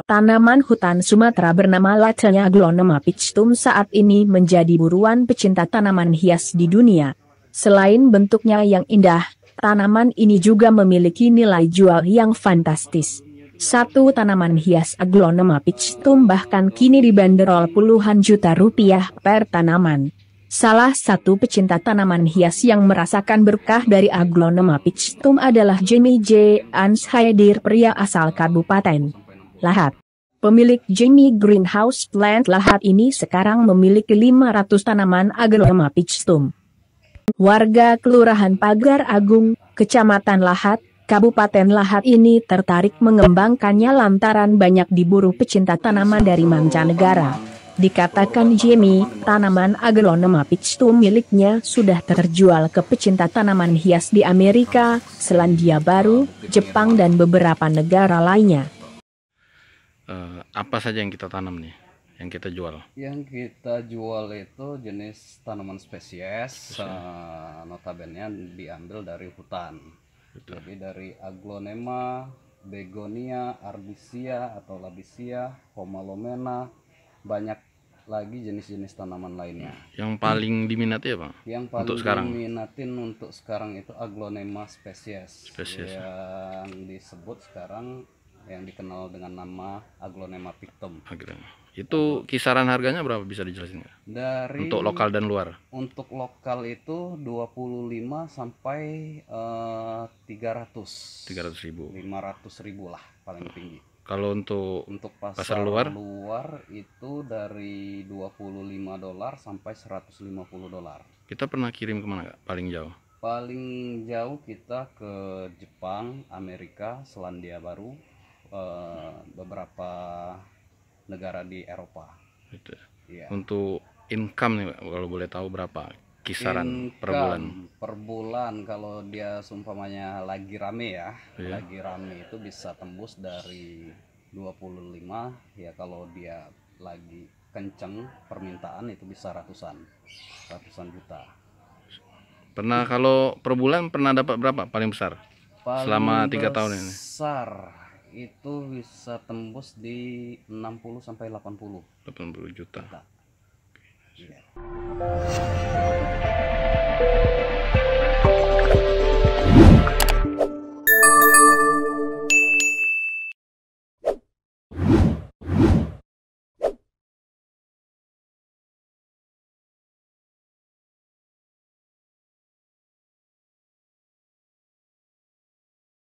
Tanaman hutan Sumatera bernama Lachellia Aglonema pictum saat ini menjadi buruan pecinta tanaman hias di dunia. Selain bentuknya yang indah, tanaman ini juga memiliki nilai jual yang fantastis. Satu tanaman hias Aglonema pictum bahkan kini dibanderol puluhan juta rupiah per tanaman. Salah satu pecinta tanaman hias yang merasakan berkah dari Aglonema pictum adalah Jamie J. Anshaidir, pria asal Kabupaten Lahat. Pemilik Jamie Greenhouse Plant Lahat ini sekarang memiliki 500 tanaman Aglonema pictum. Warga Kelurahan Pagar Agung, Kecamatan Lahat, Kabupaten Lahat ini tertarik mengembangkannya lantaran banyak diburu pecinta tanaman dari mancanegara. Dikatakan Jamie, tanaman Aglonema pictum miliknya sudah terjual ke pecinta tanaman hias di Amerika, Selandia Baru, Jepang dan beberapa negara lainnya. Apa saja yang kita tanam nih, yang kita jual? Yang kita jual itu jenis tanaman spesies, notabene diambil dari hutan. Jadi dari Aglonema, Begonia, Ardisia atau Labisia, Pomalomena, banyak lagi jenis-jenis tanaman lainnya. Yang paling diminati ya Bang? Yang paling untuk sekarang diminatin untuk sekarang itu Aglonema spesies. Yang disebut sekarang yang dikenal dengan nama Aglonema pictum. Itu kisaran harganya berapa, bisa dijelasin nggak? Untuk lokal dan luar? Untuk lokal itu 25 sampai 300 ribu. 500 ribu lah paling tinggi. Kalau untuk pasar luar itu dari $25 sampai $150. Kita pernah kirim kemana Kak? Paling jauh? Paling jauh kita ke Jepang, Amerika, Selandia Baru, beberapa negara di Eropa. Gitu. Ya. Untuk income nih Pak, kalau boleh tahu berapa kisaran per bulan? Per bulan kalau dia seumpamanya lagi rame ya, lagi rame itu bisa tembus dari 25 ya, kalau dia lagi kenceng permintaan itu bisa ratusan juta. Pernah kalau per bulan pernah dapat berapa paling besar? Selama 3 tahun ini? Besar itu bisa tembus di 60 sampai 80 juta. Ya.